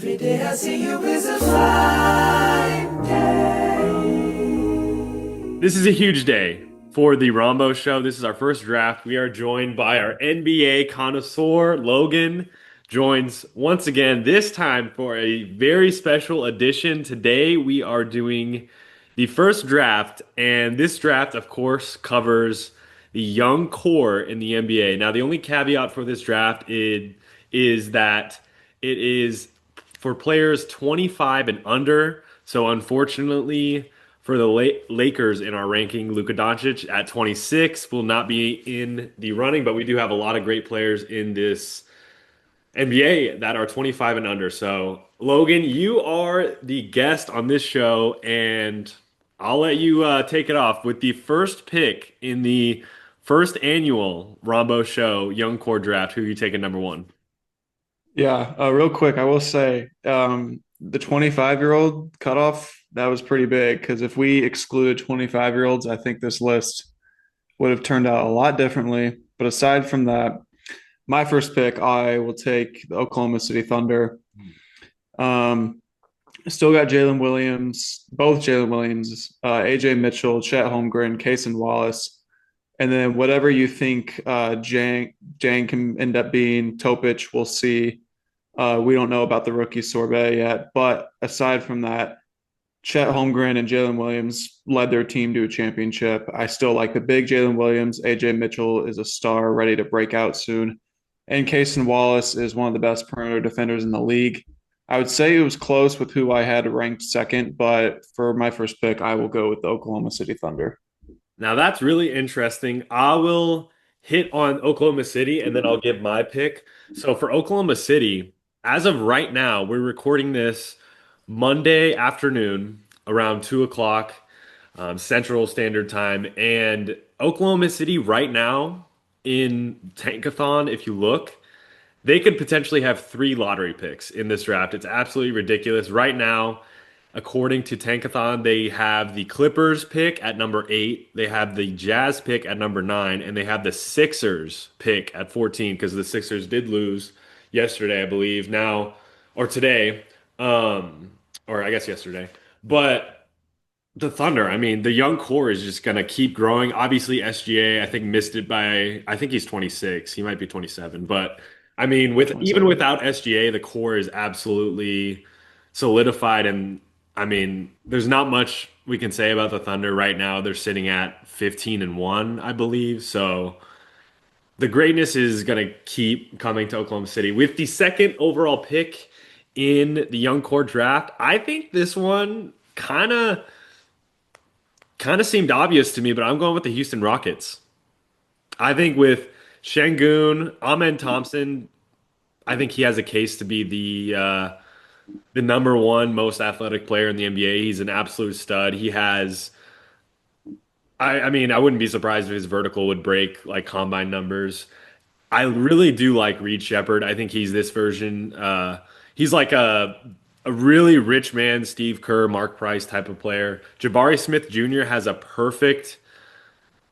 Every day I see you is a fine day. This is a huge day for the Rombough show. This is our first draft. We are joined by our NBA connoisseur, Logan, joins once again, this time for a very special edition. Today we are doing the first draft, and this draft, of course, covers the young core in the NBA. Now, the only caveat for this draft is that it is for players 25 and under. So, unfortunately, for the Lakers in our ranking, Luka Doncic at 26 will not be in the running, but we do have a lot of great players in this NBA that are 25 and under. So, Logan, you are the guest on this show, and I'll let you take it off with the first pick in the first annual Rombo Show Young Core Draft. Who are you taking number one? Yeah, real quick, I will say the 25-year-old cutoff, that was pretty big because if we excluded 25-year-olds, I think this list would have turned out a lot differently. But aside from that, my first pick, I will take the Oklahoma City Thunder. Um, Still got Jalen Williams, both Jalen Williams, AJ Mitchell, Chet Holmgren, Cason Wallace, and then whatever you think Jang can end up being, Topic, we'll see. We don't know about the rookie sorbet yet, but aside from that, Chet Holmgren and Jalen Williams led their team to a championship. I still like the big Jalen Williams. AJ Mitchell is a star ready to break out soon. And Cason Wallace is one of the best perimeter defenders in the league. I would say it was close with who I had ranked second, but for my first pick, I will go with the Oklahoma City Thunder. Now that's really interesting. I will hit on Oklahoma City and then I'll give my pick. So for Oklahoma City, as of right now, we're recording this Monday afternoon around 2 o'clock Central Standard Time. And Oklahoma City right now in Tankathon, if you look, they could potentially have three lottery picks in this draft. It's absolutely ridiculous. Right now, according to Tankathon, they have the Clippers pick at number 8, they have the Jazz pick at number 9, and they have the Sixers pick at 14 because the Sixers did lose yesterday, I believe. Now, or today, or I guess yesterday. But the Thunder, I mean, the young core is just going to keep growing. Obviously, SGA, I think missed it by, I think he's 26. He might be 27. But I mean, with even 27. without SGA, the core is absolutely solidified. And I mean, there's not much we can say about the Thunder right now. They're sitting at 15 and 1, I believe. So the greatness is going to keep coming to Oklahoma City. With the second overall pick in the young core draft, I think this one kind of seemed obvious to me, but I'm going with the Houston Rockets. I think with Şengün, Amen Thompson, I think he has a case to be the number one most athletic player in the NBA. He's an absolute stud. He has, I mean, I wouldn't be surprised if his vertical would break like combine numbers. I really do like Reed Shepherd. I think he's this version. He's like a really rich man, Steve Kerr, Mark Price type of player. Jabari Smith Jr. has a perfect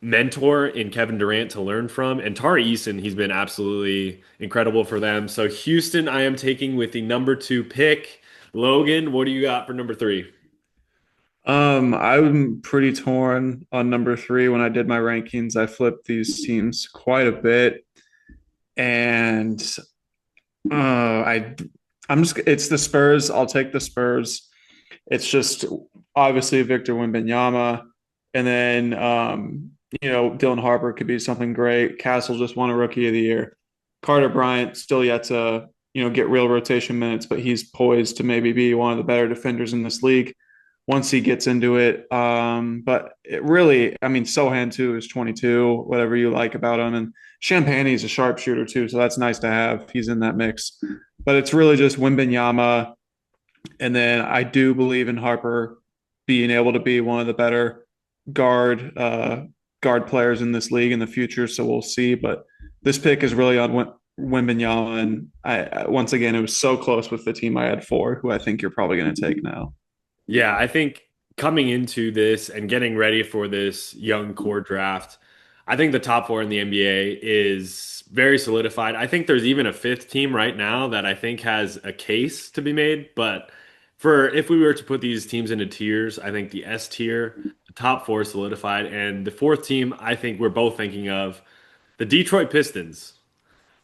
mentor in Kevin Durant to learn from, and Tari Eason, he's been absolutely incredible for them. So Houston, I am taking with the number 2 pick. Logan, what do you got for number 3? I'm pretty torn on number three. When I did my rankings, I flipped these teams quite a bit, and uh, I I'm just it's the Spurs. I'll take the Spurs. It's just obviously Victor Wembanyama, and then Dylan Harper could be something great. Castle just won a Rookie of the Year. Carter Bryant still yet to get real rotation minutes, but he's poised to maybe be one of the better defenders in this league once he gets into it. But it really, I mean, Sohan too is 22, whatever you like about him, and Champagne's a sharpshooter too, so that's nice to have. He's in that mix, but it's really just Wembanyama, and then I do believe in Harper being able to be one of the better guard guard players in this league in the future. So we'll see. But this pick is really on Wembanyama, and once again it was so close with the team I had four, who I think you're probably going to take now. Yeah, I think coming into this and getting ready for this young core draft, I think the top four in the NBA is very solidified. I think there's even a fifth team right now that I think has a case to be made. But for if we were to put these teams into tiers, I think the S tier, the top four is solidified. And the fourth team, I think we're both thinking of the Detroit Pistons.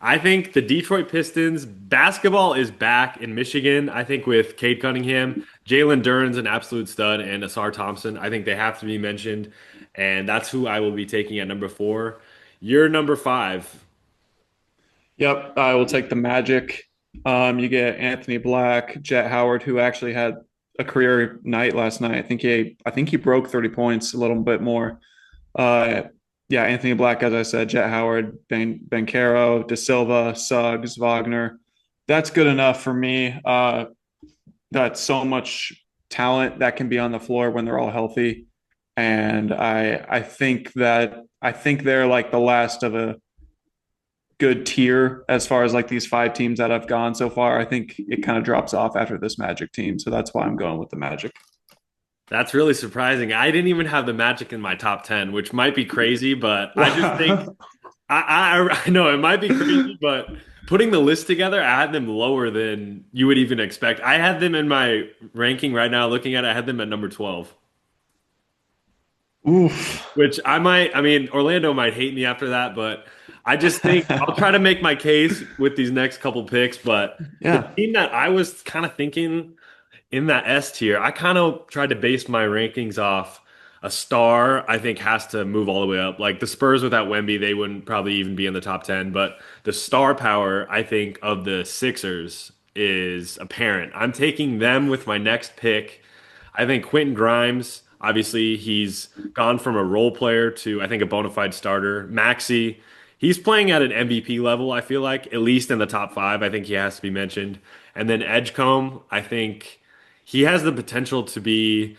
I think the Detroit Pistons basketball is back in Michigan. I think with Cade Cunningham, Jalen Duren's an absolute stud, and Asar Thompson. I think they have to be mentioned, and that's who I will be taking at number four. You're number five. Yep, I will take the Magic. You get Anthony Black, Jet Howard, who actually had a career night last night. I think he broke 30 points, a little bit more. Uh, yeah, Anthony Black, as I said, Jet Howard, Bankero, De Silva, Suggs, Wagner. That's good enough for me. That's so much talent that can be on the floor when they're all healthy, and I think they're like the last of a good tier as far as like these five teams that have gone so far. I think it kind of drops off after this Magic team, so that's why I'm going with the Magic. That's really surprising. I didn't even have the Magic in my top 10, which might be crazy, but I just think I know it might be crazy, but putting the list together, I had them lower than you would even expect. I had them in my ranking right now, looking at it, I had them at number 12. Oof. Which I mean, Orlando might hate me after that, but I just think I'll try to make my case with these next couple picks. But the Yeah. team that I was kind of thinking in that S tier, I kind of tried to base my rankings off a star I think has to move all the way up. Like the Spurs without Wemby, they wouldn't probably even be in the top 10, but the star power I think of the Sixers is apparent. I'm taking them with my next pick. I think Quentin Grimes, obviously, he's gone from a role player to, I think, a bona fide starter. Maxi, he's playing at an MVP level, I feel like, at least in the top five. I think he has to be mentioned. And then Edgecombe, I think he has the potential to be.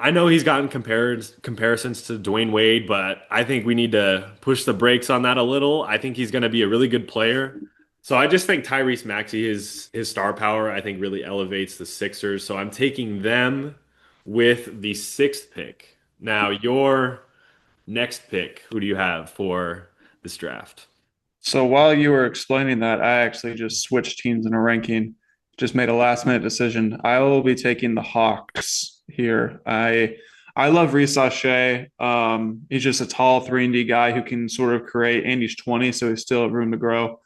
I know he's gotten comparisons to Dwayne Wade, but I think we need to push the brakes on that a little. I think he's going to be a really good player. So I just think Tyrese Maxey, his star power, I think really elevates the Sixers. So I'm taking them with the sixth pick. Now your next pick, who do you have for this draft? So while you were explaining that, I actually just switched teams in a ranking, just made a last minute decision. I will be taking the Hawks here. I love Reece Shea. He's just a tall 3-and-D guy who can sort of create, and he's 20, so he's still have room to grow.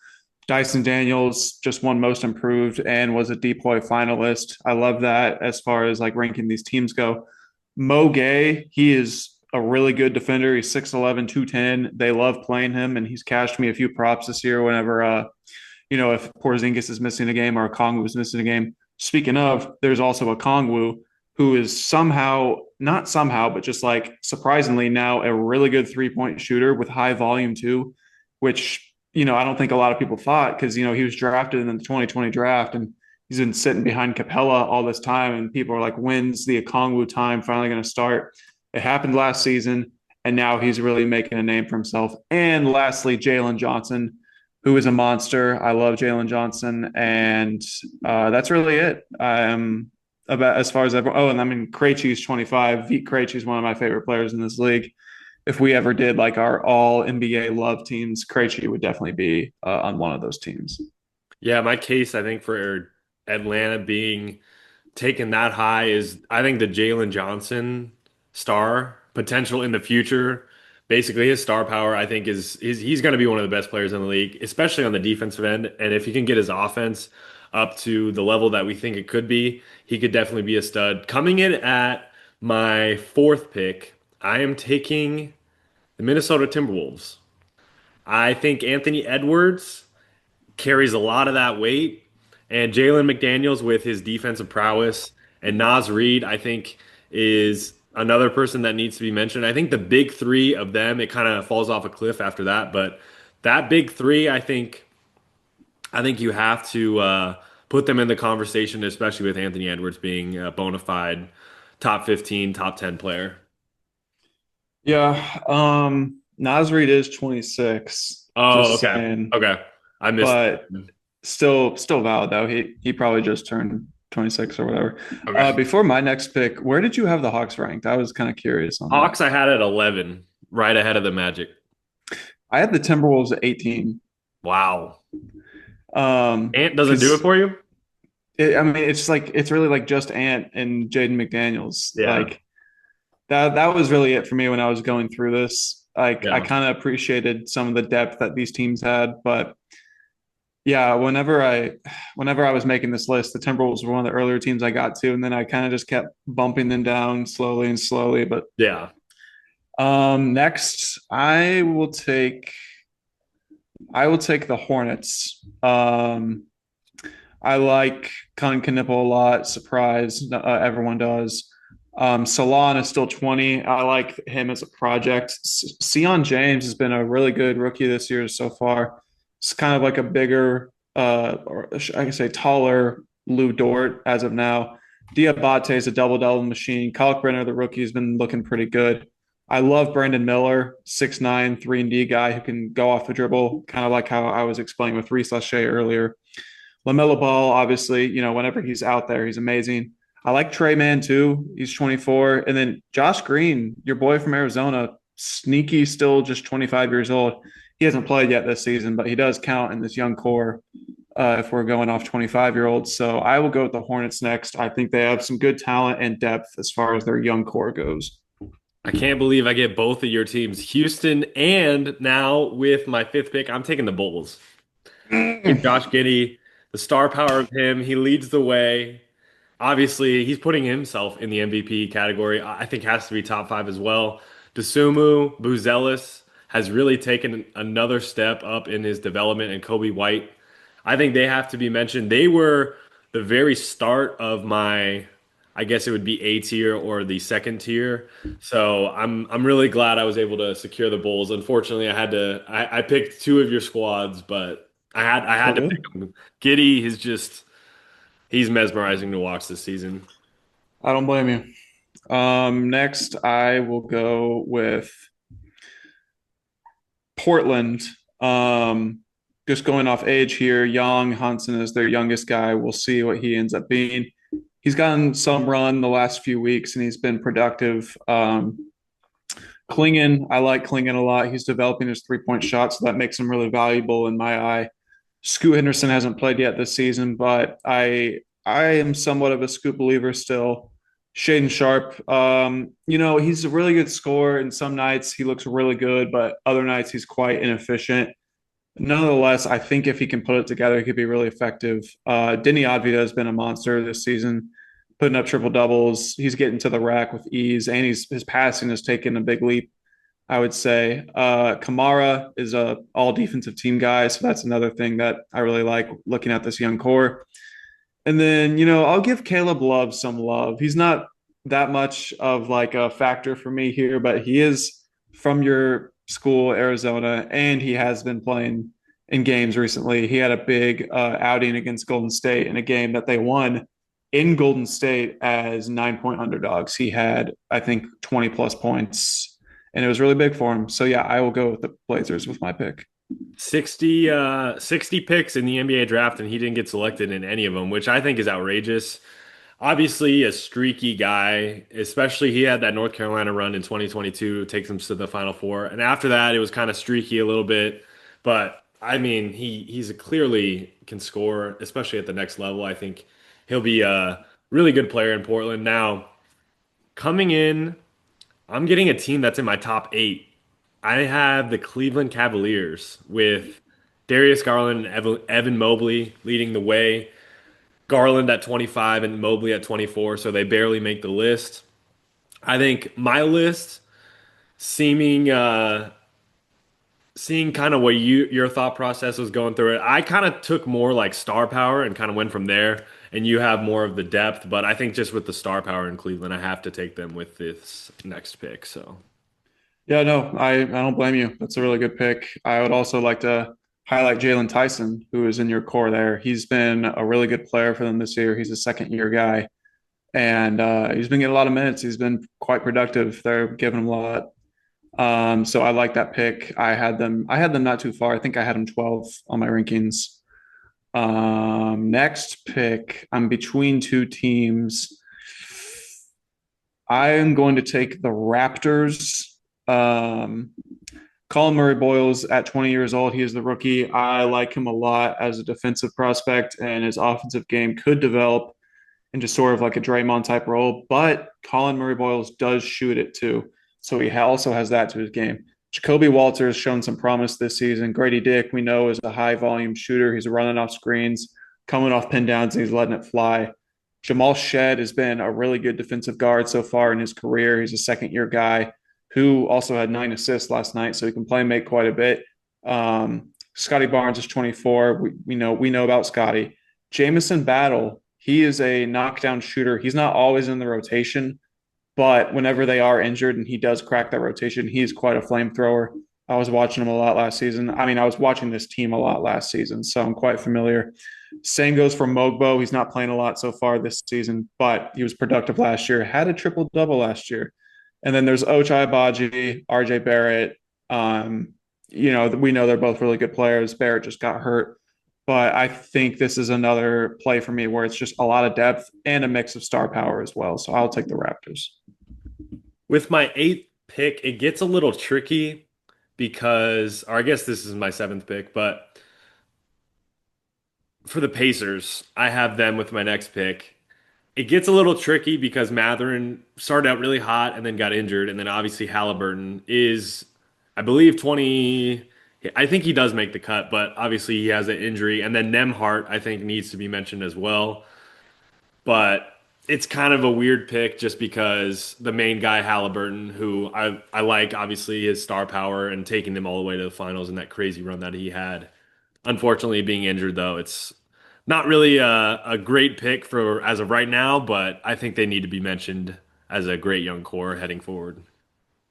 Dyson Daniels just won Most Improved and was a DPOY finalist. I love that as far as like ranking these teams go. Mo Gay, he is a really good defender. He's 6'11", 210. They love playing him, and he's cashed me a few props this year whenever, if Porzingis is missing a game or Kongwu is missing a game. Speaking of, there's also a Kongwu who is somehow, not somehow, but just like surprisingly now a really good three-point shooter with high volume too, which I don't think a lot of people thought because, he was drafted in the 2020 draft and he's been sitting behind Capella all this time. And people are like, when's the Okongwu time finally going to start? It happened last season, and now he's really making a name for himself. And lastly, Jalen Johnson, who is a monster. I love Jalen Johnson. And that's really it. About as far as everyone. Oh, and I mean, Krejci's 25. Vít Krejci is one of my favorite players in this league. If we ever did like our all NBA love teams, Krejci would definitely be on one of those teams. Yeah, my case, I think, for Atlanta being taken that high is I think the Jalen Johnson star potential in the future. Basically, his star power, I think, is he's going to be one of the best players in the league, especially on the defensive end. And if he can get his offense up to the level that we think it could be, he could definitely be a stud. Coming in at my fourth pick, I am taking the Minnesota Timberwolves. I think Anthony Edwards carries a lot of that weight. And Jalen McDaniels with his defensive prowess and Naz Reid, I think, is another person that needs to be mentioned. I think the big three of them, it kind of falls off a cliff after that. But that big three, I think you have to put them in the conversation, especially with Anthony Edwards being a bona fide top 15, top 10 player. Yeah. Nasrid is 26. Oh, Just okay. saying. Okay. I missed. But still valid though. He probably just turned 26 or whatever. Okay. Before my next pick, where did you have the Hawks ranked? I was kind of curious on that. Hawks, I had at 11, right ahead of the Magic. I had the Timberwolves at 18. Wow. Ant doesn't do it Because for you? I mean, it's like it's really like just Ant and Jaden McDaniels. Yeah. Like that was really it for me when I was going through this. Like I Yeah. kind of appreciated some of the depth that these teams had, but yeah, whenever I was making this list, the Timberwolves were one of the earlier teams I got to, and then I kind of just kept bumping them down slowly and slowly. But Yeah. next I will take the Hornets. I like Colin Knippel a lot. Surprise, everyone does. Salon is still 20. I like him as a project. Sion James has been a really good rookie this year so far. It's kind of like a bigger, or I can say taller Lou Dort as of now. Diabate is a double-double machine. Kalkbrenner, the rookie, has been looking pretty good. I love Brandon Miller, 6'9", 3-and-D guy who can go off the dribble, kind of like how I was explaining with Reese Lachey earlier. LaMelo Ball, obviously, whenever he's out there, he's amazing. I like Trey Mann too. He's 24. And then Josh Green, your boy from Arizona, sneaky, still just 25 years old. He hasn't played yet this season, but he does count in this young core if we're going off 25-year-olds. So I will go with the Hornets next. I think they have some good talent and depth as far as their young core goes. I can't believe I get both of your teams, Houston, and now with my fifth pick, I'm taking the Bulls. Josh Giddey, the star power of him, he leads the way. Obviously, he's putting himself in the MVP category. I think has to be top five as well. Desumu Buzelis has really taken another step up in his development, and Kobe White. I think they have to be mentioned. They were the very start of my, I guess it would be A tier or the second tier. So I'm really glad I was able to secure the Bulls. Unfortunately, I picked two of your squads, but I So had to pick good. them. Giddy is just he's mesmerizing to watch this season. I don't blame you. Next, I will go with Portland. Just going off age here, Young Hansen is their youngest guy. We'll see what he ends up being. He's gotten some run the last few weeks and he's been productive. Klingon, I like Klingon a lot. He's developing his 3-point shot, so that makes him really valuable in my eye. Scoot Henderson hasn't played yet this season, but I am somewhat of a Scoot believer still. Shaden Sharp, he's a really good scorer, and some nights he looks really good, but other nights he's quite inefficient. Nonetheless, I think if he can put it together, he could be really effective. Denny Advia has been a monster this season, putting up triple doubles. He's getting to the rack with ease, and his passing has taken a big leap, I would say. Kamara is a all defensive team guy, so that's another thing that I really like looking at this young core. And then, I'll give Caleb Love some love. He's not that much of like a factor for me here, but he is from your school, Arizona, and he has been playing in games recently. He had a big outing against Golden State in a game that they won in Golden State as 9-point underdogs. He had, I think, 20 plus points, and it was really big for him. So, yeah, I will go with the Blazers with my pick. 60 picks in the NBA draft, and he didn't get selected in any of them, which I think is outrageous. Obviously, a streaky guy, especially he had that North Carolina run in 2022, takes him to the Final Four. And after that, it was kind of streaky a little bit. But I mean, he's a clearly can score, especially at the next level. I think he'll be a really good player in Portland. Now, coming in, I'm getting a team that's in my top eight. I have the Cleveland Cavaliers with Darius Garland and Evan Mobley leading the way. Garland at 25 and Mobley at 24, so they barely make the list. I think my list, seeming seeing kind of what your thought process was going through it, I kind of took more like star power and kind of went from there. And you have more of the depth, but I think just with the star power in Cleveland, I have to take them with this next pick. So. Yeah, no, I don't blame you. That's a really good pick. I would also like to highlight Jalen Tyson, who is in your core there. He's been a really good player for them this year. He's a second year guy, and he's been getting a lot of minutes. He's been quite productive. They're giving him a lot. So I like that pick. I had them not too far. I think I had them 12 on my rankings. Next pick, I'm between two teams. I am going to take the Raptors. Um, Colin Murray-Boyles at 20 years old, he is the rookie. I like him a lot as a defensive prospect, and his offensive game could develop into sort of like a Draymond type role. But Colin Murray-Boyles does shoot it too, so he also has that to his game. Jacoby Walters shown some promise this season. Grady Dick, we know, is a high volume shooter. He's running off screens, coming off pin downs, and he's letting it fly. Jamal Shed has been a really good defensive guard so far in his career. He's a second year guy who also had 9 assists last night, so he can play and make quite a bit. Scotty Barnes is 24. We know about Scotty. Jamison Battle, he is a knockdown shooter. He's not always in the rotation, but whenever they are injured and he does crack that rotation, he's quite a flamethrower. I was watching him a lot last season. I mean, I was watching this team a lot last season, so I'm quite familiar. Same goes for Mogbo. He's not playing a lot so far this season, but he was productive last year. Had a triple-double last year. And then there's Ochai Agbaji, RJ Barrett. We know they're both really good players. Barrett just got hurt. But I think this is another play for me where it's just a lot of depth and a mix of star power as well. So I'll take the Raptors. With my eighth pick, it gets a little tricky because, or I guess this is my seventh pick, but for the Pacers, I have them with my next pick. It gets a little tricky because Matherin started out really hot and then got injured, and then obviously Halliburton is, I believe, 20. I think he does make the cut, but obviously he has an injury, and then Nemhart I think needs to be mentioned as well. But it's kind of a weird pick just because the main guy Halliburton, who I like, obviously his star power and taking them all the way to the finals in that crazy run that he had. Unfortunately, being injured though, it's not really a great pick for as of right now, but I think they need to be mentioned as a great young core heading forward.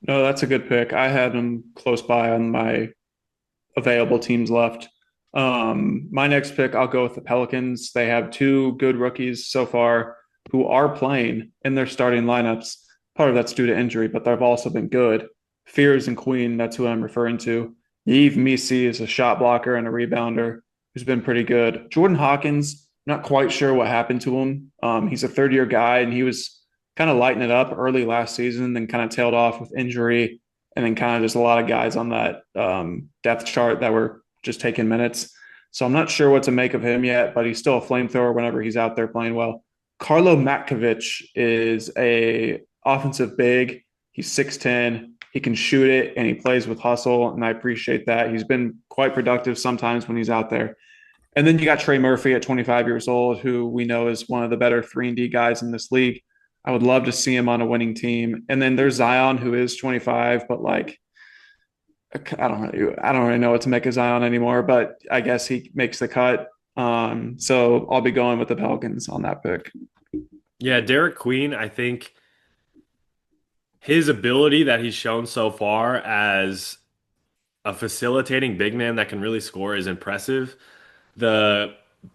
No, that's a good pick. I had them close by on my available teams left. My next pick, I'll go with the Pelicans. They have two good rookies so far who are playing in their starting lineups. Part of that's due to injury, but they've also been good. Fears and Queen, that's who I'm referring to. Yves Misi is a shot blocker and a rebounder who's been pretty good. Jordan Hawkins, not quite sure what happened to him. He's a third year guy, and he was kind of lighting it up early last season, then kind of tailed off with injury, and then kind of just a lot of guys on that depth chart that were just taking minutes. So I'm not sure what to make of him yet, but he's still a flamethrower whenever he's out there playing well. Carlo Matkovic is a offensive big. He's 6'10". He can shoot it, and he plays with hustle, and I appreciate that. He's been quite productive sometimes when he's out there. And then you got Trey Murphy at 25 years old, who we know is one of the better 3-and-D guys in this league. I would love to see him on a winning team. And then there's Zion, who is 25, but like I don't really know what to make of Zion anymore, but I guess he makes the cut. So I'll be going with the Pelicans on that pick. Yeah, Derek Queen, I think his ability that he's shown so far as a facilitating big man that can really score is impressive. The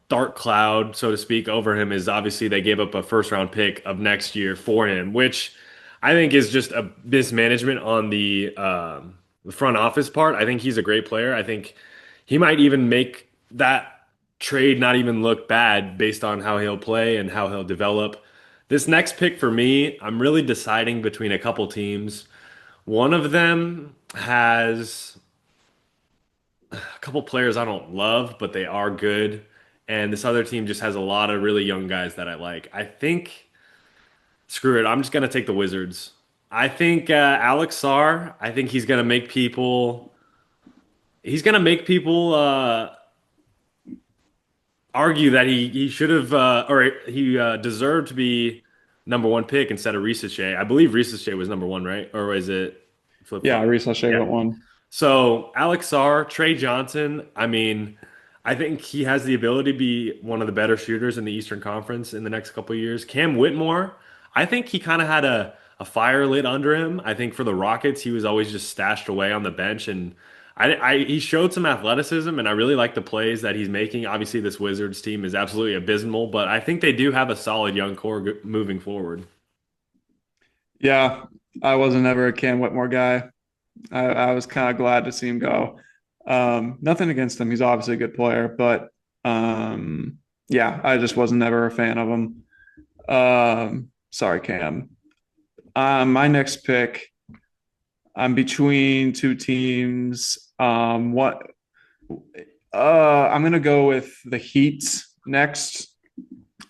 dark cloud, so to speak, over him is obviously they gave up a first round pick of next year for him, which I think is just a mismanagement on the front office part. I think he's a great player. I think he might even make that trade not even look bad based on how he'll play and how he'll develop. This next pick for me, I'm really deciding between a couple teams. One of them has a couple players I don't love, but they are good. And this other team just has a lot of really young guys that I like. I think, screw it, I'm just going to take the Wizards. I think Alex Sarr, I think he's going to make people argue that he should have or he deserved to be number one pick instead of Reese Shea. I believe Reese Shea was number one, right? Or was it flip Yeah, flop? Reese Shea Yeah. got one. So Alex Sarr, Trey Johnson, I mean, I think he has the ability to be one of the better shooters in the Eastern Conference in the next couple of years. Cam Whitmore, I think he kind of had a fire lit under him. I think for the Rockets, he was always just stashed away on the bench, and he showed some athleticism, and I really like the plays that he's making. Obviously, this Wizards team is absolutely abysmal, but I think they do have a solid young core moving forward. Yeah, I wasn't ever a Cam Whitmore guy. I was kind of glad to see him go. Nothing against him. He's obviously a good player, but yeah, I just wasn't ever a fan of him. Sorry, Cam. My next pick, I'm between two teams. What I'm gonna go with the Heat next.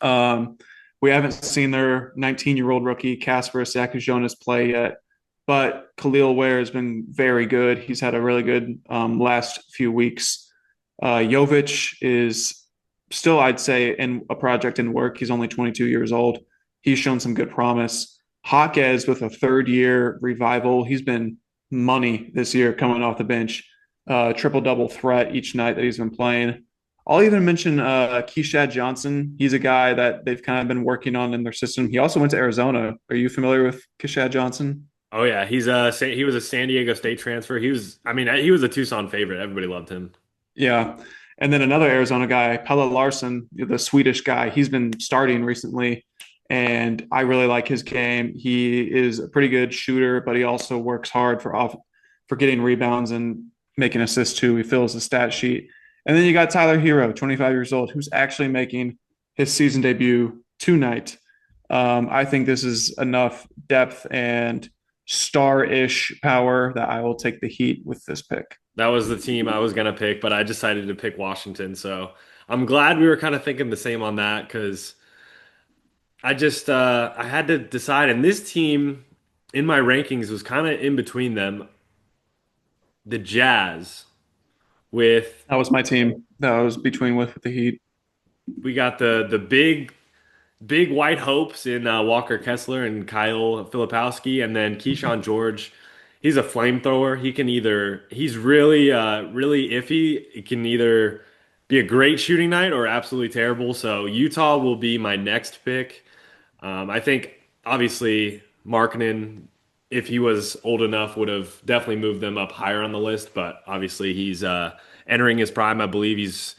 Um, we haven't seen their 19-year-old rookie Casper Jonas play yet, but Khalil Ware has been very good. He's had a really good last few weeks. Jovic is still, I'd say, in a project in work. He's only 22 years old. He's shown some good promise. Jaquez with a third year revival. He's been money this year coming off the bench. Triple double threat each night that he's been playing. I'll even mention Keishad Johnson. He's a guy that they've kind of been working on in their system. He also went to Arizona. Are you familiar with Keishad Johnson? Oh yeah, he was a San Diego State transfer. He was a Tucson favorite. Everybody loved him. Yeah. And then another Arizona guy, Pelle Larsson, the Swedish guy, he's been starting recently, and I really like his game. He is a pretty good shooter, but he also works hard for getting rebounds and making assists too. He fills the stat sheet. And then you got Tyler Hero, 25 years old, who's actually making his season debut tonight. I think this is enough depth and star-ish power that I will take the Heat with this pick. That was the team I was gonna pick, but I decided to pick Washington. So I'm glad we were kind of thinking the same on that because I had to decide, and this team in my rankings was kind of in between them. The Jazz with That was my team that I was between with the Heat. we got the big white hopes in Walker Kessler and Kyle Filipowski, and then Keyshawn George. He's a flamethrower. He's really iffy. It can either be a great shooting night or absolutely terrible. So Utah will be my next pick. I think obviously Markkanen, if he was old enough, would have definitely moved them up higher on the list. But obviously he's entering his prime. I believe he's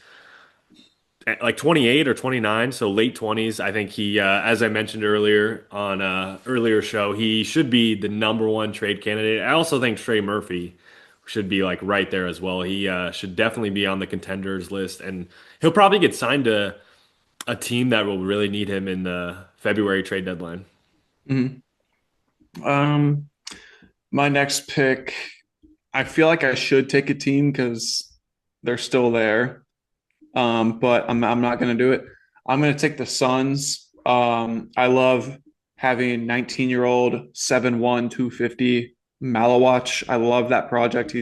at like 28 or 29, so late 20s. I think as I mentioned earlier on earlier show, he should be the number one trade candidate. I also think Trey Murphy should be like right there as well. He should definitely be on the contenders list, and he'll probably get signed to a team that will really need him in the February trade deadline. Mhm. Um, my next pick, I feel like I should take a team because they're still there. But I'm not going to do it. I'm going to take the Suns. I love having 19-year-old 7'1", 250 Malawach. I love that project.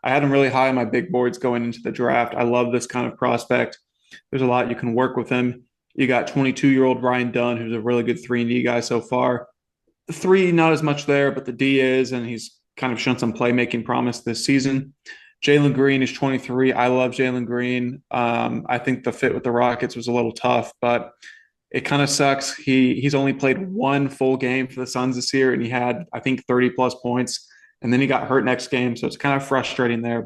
I had him really high on my big boards going into the draft. I love this kind of prospect. There's a lot you can work with him. You got 22-year-old Ryan Dunn, who's a really good 3-and-D guy so far. The three, not as much there, but the D is, and he's kind of shown some playmaking promise this season. Jalen Green is 23. I love Jalen Green. I think the fit with the Rockets was a little tough, but it kind of sucks. He's only played one full game for the Suns this year, and he had, I think, 30 plus points. And then he got hurt next game, so it's kind of frustrating there.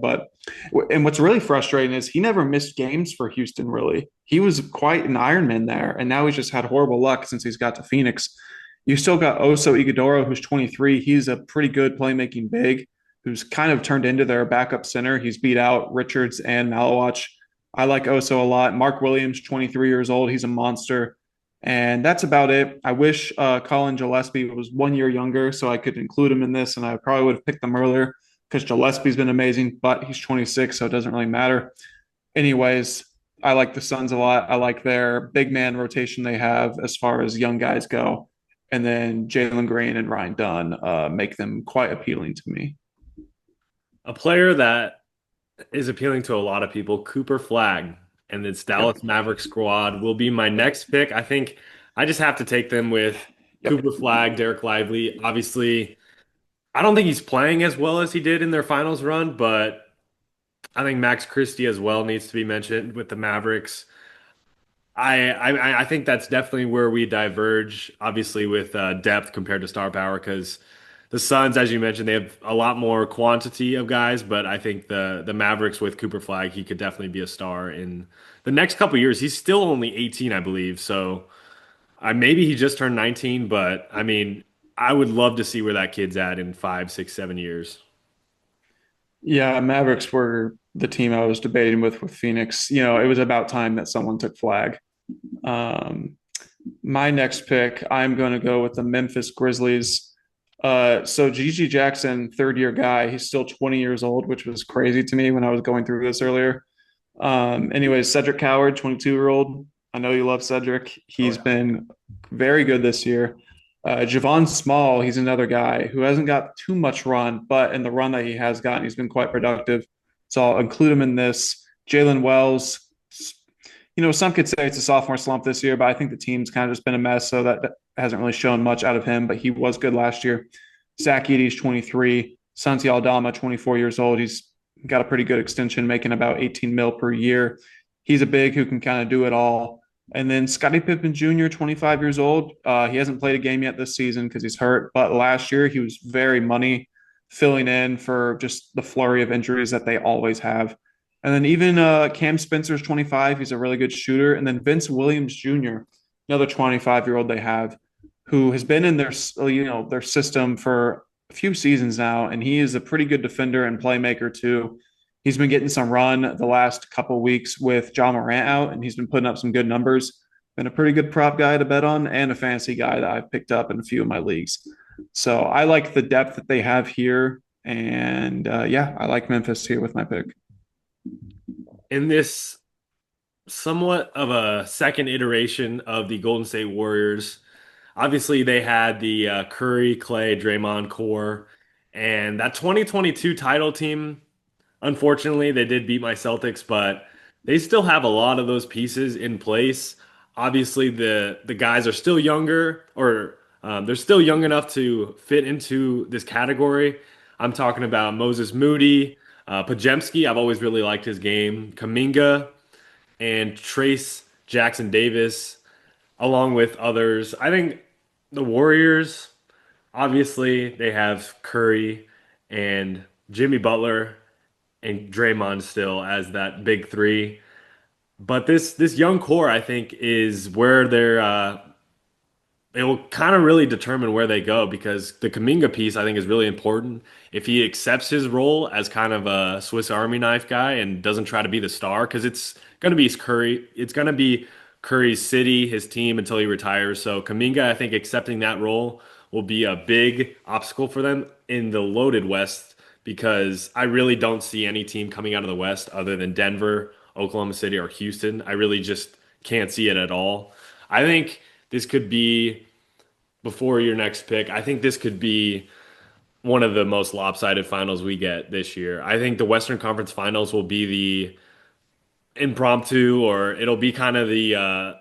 And what's really frustrating is he never missed games for Houston. Really, he was quite an Iron Man there, and now he's just had horrible luck since he's got to Phoenix. You still got Oso Ighodaro, who's 23. He's a pretty good playmaking big who's kind of turned into their backup center. He's beat out Richards and Malawach. I like Oso a lot. Mark Williams, 23 years old. He's a monster. And that's about it. I wish Colin Gillespie was 1 year younger so I could include him in this, and I probably would have picked them earlier because Gillespie's been amazing, but he's 26, so it doesn't really matter. Anyways, I like the Suns a lot. I like their big man rotation they have as far as young guys go. And then Jalen Green and Ryan Dunn make them quite appealing to me. A player that is appealing to a lot of people, Cooper Flag, and its Yep. Dallas Maverick squad will be my next pick. I think I just have to take them with Yep. Cooper Flag, Derek Lively. Obviously, I don't think he's playing as well as he did in their finals run, but I think Max Christie as well needs to be mentioned with the Mavericks. I think that's definitely where we diverge, obviously with depth compared to star power, because the Suns, as you mentioned, they have a lot more quantity of guys, but I think the Mavericks with Cooper Flag, he could definitely be a star in the next couple years. He's still only 18, I believe, so maybe he just turned 19, but I mean, I would love to see where that kid's at in 5, 6, 7 years. Yeah, Mavericks were the team I was debating with Phoenix. It was about time that someone took flag. Um, my next pick, I'm going to go with the Memphis Grizzlies. So Gigi Jackson, third year guy, he's still 20 years old, which was crazy to me when I was going through this earlier. Anyways, Cedric Coward, 22-year-old. I know you love Cedric. Oh He's yeah. been very good this year. Javon Small, he's another guy who hasn't got too much run, but in the run that he has gotten, he's been quite productive. So I'll include him in this. Jalen Wells, some could say it's a sophomore slump this year, but I think the team's kind of just been a mess, so that hasn't really shown much out of him, but he was good last year. Zach Edey's 23. Santi Aldama, 24 years old. He's got a pretty good extension, making about 18 mil per year. He's a big who can kind of do it all. And then Scottie Pippen Jr., 25 years old. He hasn't played a game yet this season because he's hurt, but last year he was very money, filling in for just the flurry of injuries that they always have. And then even Cam Spencer's 25. He's a really good shooter. And then Vince Williams Jr., another 25-year-old they have, who has been in their system for a few seasons now, and he is a pretty good defender and playmaker too. He's been getting some run the last couple weeks with John Morant out, and he's been putting up some good numbers. Been a pretty good prop guy to bet on, and a fantasy guy that I've picked up in a few of my leagues. So I like the depth that they have here, and yeah, I like Memphis here with my pick. In this somewhat of a second iteration of the Golden State Warriors, obviously they had the Curry, Clay, Draymond core, and that 2022 title team. Unfortunately, they did beat my Celtics, but they still have a lot of those pieces in place. Obviously, the guys are still younger, or they're still young enough to fit into this category. I'm talking about Moses Moody, Pajemski. I've always really liked his game. Kaminga and Trace Jackson Davis, along with others. I think the Warriors, obviously, they have Curry and Jimmy Butler and Draymond still as that big three. But this young core, I think, is where it will kind of really determine where they go because the Kaminga piece I think is really important. If he accepts his role as kind of a Swiss Army knife guy and doesn't try to be the star, because it's gonna be Curry's city, his team until he retires. So Kaminga, I think accepting that role will be a big obstacle for them in the loaded West because I really don't see any team coming out of the West other than Denver, Oklahoma City, or Houston. I really just can't see it at all. I think this could be before your next pick, I think this could be one of the most lopsided finals we get this year. I think the Western Conference Finals will be the impromptu, or it'll be kind of the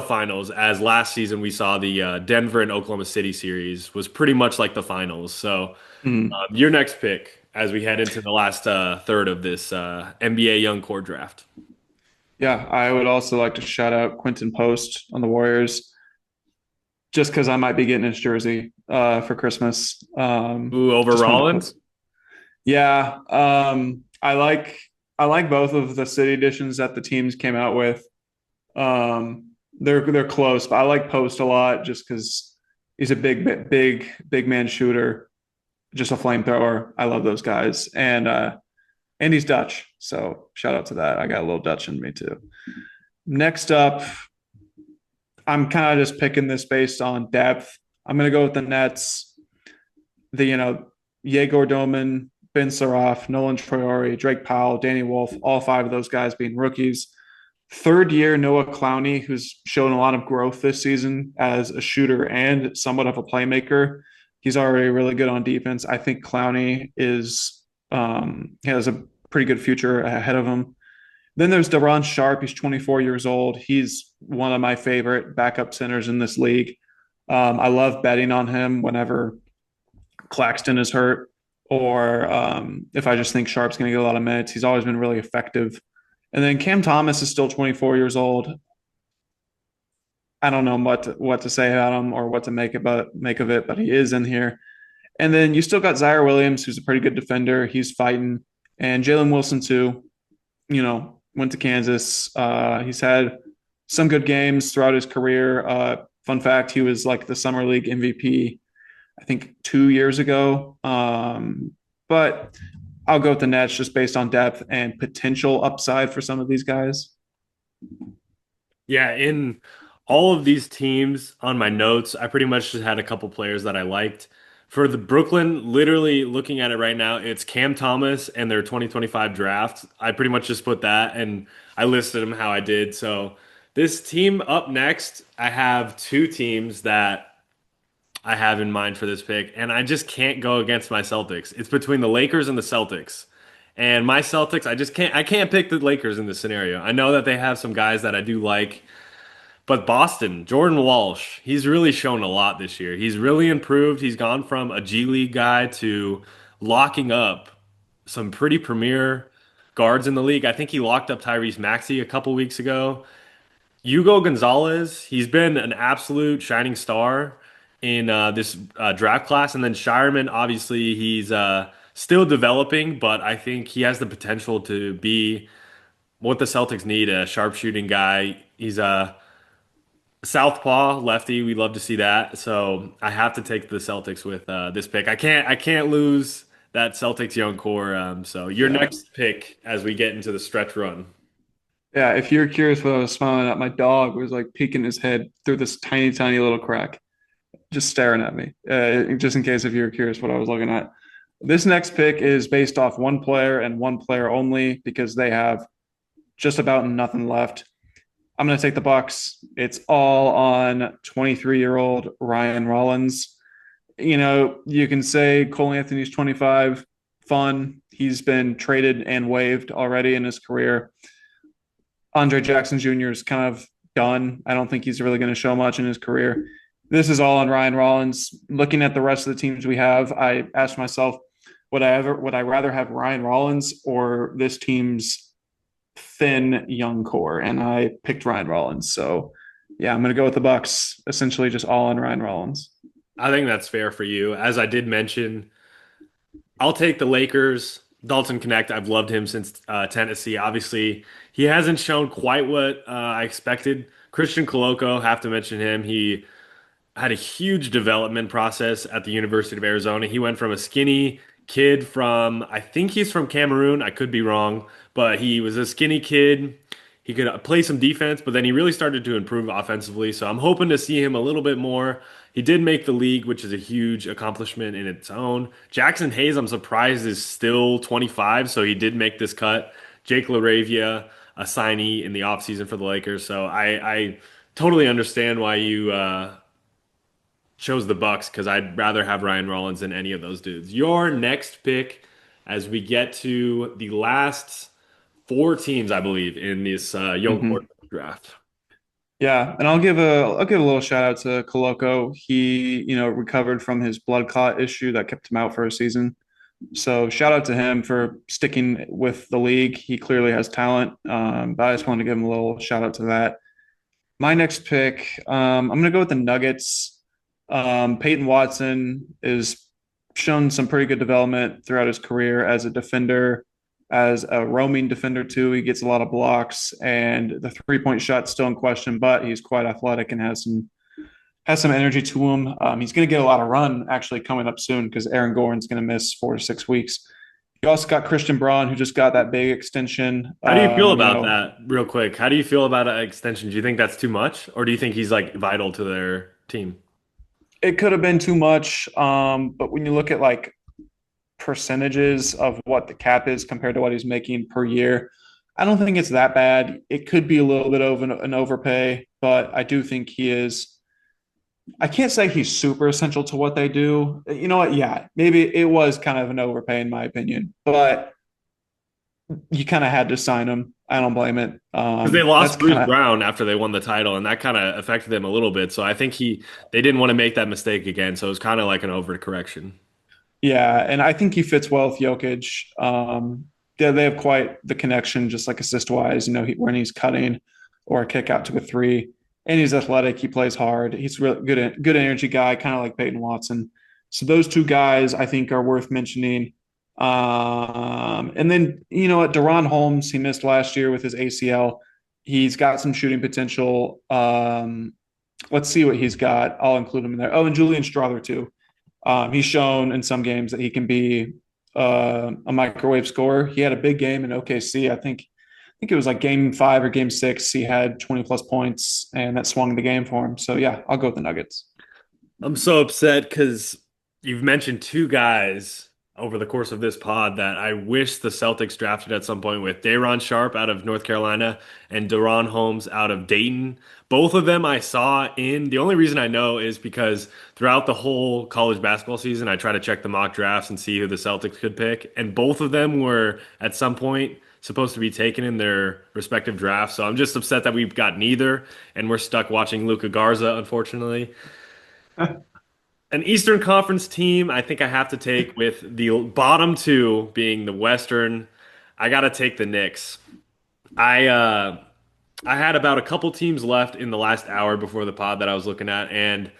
finals. As last season we saw the Denver and Oklahoma City series was pretty much like the finals. So Mhm. your next pick as we head into the last third of this NBA young core draft. Yeah, I would also like to shout out Quentin Post on the Warriors, just because I might be getting his jersey for Christmas. Ooh, over Just wanted to put, Rollins. yeah. I like both of the city editions that the teams came out with. They're close, but I like Post a lot just because he's a big man shooter, just a flamethrower. I love those guys, and he's Dutch, so shout out to that. I got a little Dutch in me too. Next up, I'm kind of just picking this based on depth. I'm going to go with the Nets. Yegor Doman, Ben Saraf, Nolan Troyori, Drake Powell, Danny Wolf, all five of those guys being rookies. Third year, Noah Clowney, who's shown a lot of growth this season as a shooter and somewhat of a playmaker. He's already really good on defense. I think Clowney has a pretty good future ahead of him. Then there's Deron Sharp. He's 24 years old. He's one of my favorite backup centers in this league. I love betting on him whenever Claxton is hurt or if I just think Sharp's going to get a lot of minutes. He's always been really effective. And then Cam Thomas is still 24 years old. I don't know what to say about him or what to make of it, but he is in here. And then you still got Zaire Williams, who's a pretty good defender. He's fighting, and Jalen Wilson too. Went to Kansas. He's had some good games throughout his career. Fun fact: he was like the summer league MVP, I think 2 years ago. But I'll go with the Nets just based on depth and potential upside for some of these guys. Yeah, in all of these teams on my notes, I pretty much just had a couple players that I liked. For the Brooklyn, literally looking at it right now, it's Cam Thomas and their 2025 draft. I pretty much just put that and I listed them how I did. So this team up next, I have two teams that I have in mind for this pick, and I just can't go against my Celtics. It's between the Lakers and the Celtics. And my Celtics, I can't pick the Lakers in this scenario. I know that they have some guys that I do like, but Boston, Jordan Walsh, he's really shown a lot this year. He's really improved. He's gone from a G League guy to locking up some pretty premier guards in the league. I think he locked up Tyrese Maxey a couple weeks ago. Hugo Gonzalez, he's been an absolute shining star in this draft class. And then Shireman, obviously, he's still developing, but I think he has the potential to be what the Celtics need, a sharpshooting guy. He's a southpaw lefty. We love to see that. So I have to take the Celtics with this pick. I can't lose that Celtics young core. So your Yeah. next pick as we get into the stretch run. Yeah, if you're curious what I was smiling at, my dog was like peeking his head through this tiny, tiny little crack, just staring at me. Just in case if you're curious what I was looking at. This next pick is based off one player and one player only because they have just about nothing left. I'm going to take the Bucks. It's all on 23-year-old Ryan Rollins. You can say Cole Anthony's 25, fun. He's been traded and waived already in his career. Andre Jackson Jr. is kind of done. I don't think he's really going to show much in his career. This is all on Ryan Rollins. Looking at the rest of the teams we have, I asked myself, would I rather have Ryan Rollins or this team's thin young core? And I picked Ryan Rollins. So yeah, I'm going to go with the Bucks. Essentially, just all on Ryan Rollins. I think that's fair for you. As I did mention, I'll take the Lakers. Dalton Connect, I've loved him since Tennessee. Obviously, he hasn't shown quite what I expected. Christian Coloco, have to mention him. He had a huge development process at the University of Arizona. He went from a skinny kid from, I think he's from Cameroon. I could be wrong, but he was a skinny kid. He could play some defense, but then he really started to improve offensively. So I'm hoping to see him a little bit more. He did make the league, which is a huge accomplishment in its own. Jackson Hayes, I'm surprised, is still 25, so he did make this cut. Jake LaRavia, a signee in the offseason for the Lakers. So I totally understand why you chose the Bucks because I'd rather have Ryan Rollins than any of those dudes. Your next pick, as we get to the last four teams, I believe, in this young Mm-hmm. quarterback draft. Yeah, and I'll give a little shout out to Coloco. He, recovered from his blood clot issue that kept him out for a season. So shout out to him for sticking with the league. He clearly has talent. But I just wanted to give him a little shout out to that. My next pick, I'm going to go with the Nuggets. Peyton Watson is shown some pretty good development throughout his career as a defender, as a roaming defender too. He gets a lot of blocks, and the 3-point shot's still in question, but he's quite athletic and has some energy to him. He's going to get a lot of run actually coming up soon because Aaron Gordon's going to miss 4 to 6 weeks. You also got Christian Braun, who just got that big extension. How do you feel about that, real quick? How do you feel about an extension? Do you think that's too much, or do you think he's like vital to their team? It could have been too much, but when you look at like percentages of what the cap is compared to what he's making per year, I don't think it's that bad. It could be a little bit of an overpay, but I do think he is. I can't say he's super essential to what they do. You know what? Yeah, maybe it was kind of an overpay in my opinion, but you kind of had to sign him. I don't blame it. Because they That's lost Bruce kind of Brown after they won the title, and that kind of affected them a little bit. So I think they didn't want to make that mistake again. So it was kind of like an overcorrection. Yeah, and I think he fits well with Jokic. Yeah, they have quite the connection, just like assist wise. When he's cutting or a kick out to a three, and he's athletic. He plays hard. He's really good energy guy, kind of like Peyton Watson. So those two guys, I think, are worth mentioning. And then what, Deron Holmes, he missed last year with his ACL. He's got some shooting potential. Let's see what he's got. I'll include him in there. Oh, and Julian Strother too. He's shown in some games that he can be a microwave scorer. He had a big game in OKC. I think think it was like game five or game six. He had 20 plus points, and that swung the game for him. So yeah, I'll go with the Nuggets. I'm so upset because you've mentioned two guys over the course of this pod that I wish the Celtics drafted at some point with Day'Ron Sharp out of North Carolina and De'Ron Holmes out of Dayton. Both of them I saw in. The only reason I know is because throughout the whole college basketball season, I try to check the mock drafts and see who the Celtics could pick, and both of them were at some point supposed to be taken in their respective drafts. So I'm just upset that we've got neither, and we're stuck watching Luka Garza, unfortunately. An Eastern Conference team, I think I have to take with the bottom two being the Western. I got to take the Knicks. I uh I had about a couple teams left in the last hour before the pod that I was looking at, and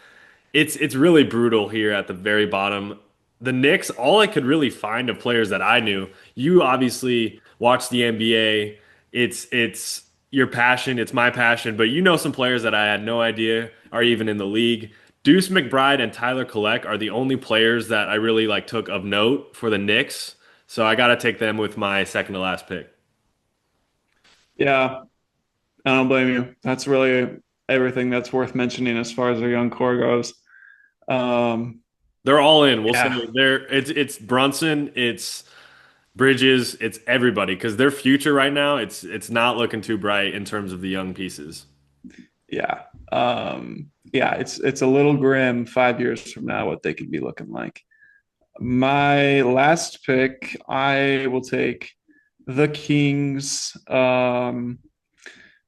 it's really brutal here at the very bottom. The Knicks, all I could really find of players that I knew. You obviously watch the NBA. It's your passion, it's my passion, but you know some players that I had no idea are even in the league. Deuce McBride and Tyler Kolek are the only players that I really like took of note for the Knicks. So I got to take them with my second to last pick. Yeah, I don't blame you. That's really everything that's worth mentioning as far as their young core goes. Um, They're all in. We'll say yeah, it's Brunson, it's Bridges, it's everybody because their future right now it's not looking too bright in terms of the young pieces. yeah, yeah. It's a little grim 5 years from now what they could be looking like. My last pick, I will take the Kings.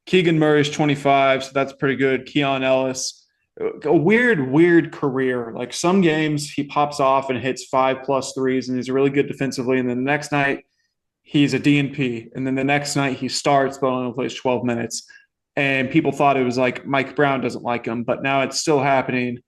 Keegan Murray's 25, so that's pretty good. Keon Ellis, a weird career. Like some games he pops off and hits 5 plus threes, and he's really good defensively. And then the next night he's a DNP, and then the next night he starts but only plays 12 minutes. And people thought it was like Mike Brown doesn't like him, but now it's still happening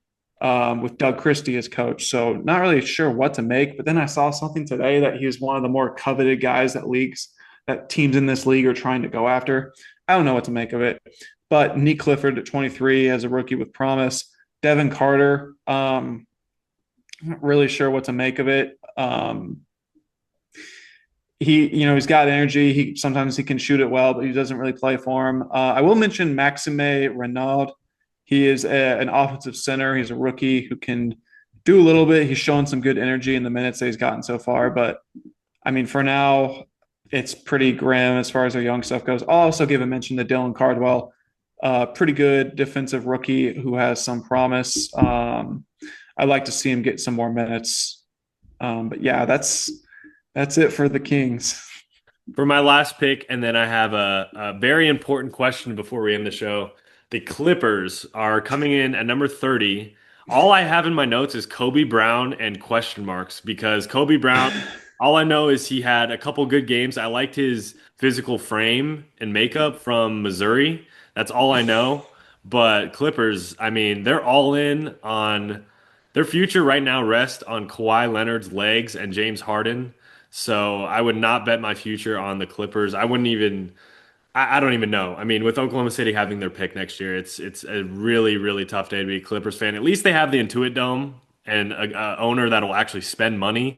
with Doug Christie as coach. So not really sure what to make. But then I saw something today that he was one of the more coveted guys that teams in this league are trying to go after. I don't know what to make of it. But Nick Clifford at 23 as a rookie with promise. Devin Carter, I'm not really sure what to make of it. He's got energy. He sometimes he can shoot it well, but he doesn't really play for him. I will mention Maxime Renaud. He is an offensive center. He's a rookie who can do a little bit. He's shown some good energy in the minutes that he's gotten so far. But I mean, for now, it's pretty grim as far as their young stuff goes. I'll also give a mention to Dylan Cardwell, pretty good defensive rookie who has some promise. I'd like to see him get some more minutes. But yeah, that's it for the Kings. For my last pick, and then I have a very important question before we end the show. The Clippers are coming in at number 30. All I have in my notes is Kobe Brown and question marks because Kobe Brown, all I know is he had a couple good games. I liked his physical frame and makeup from Missouri. That's all I know. But Clippers, I mean, they're all in on their future right now rests on Kawhi Leonard's legs and James Harden. So I would not bet my future on the Clippers. I wouldn't even. I don't even know. I mean, with Oklahoma City having their pick next year, it's a really tough day to be a Clippers fan. At least they have the Intuit Dome and a owner that will actually spend money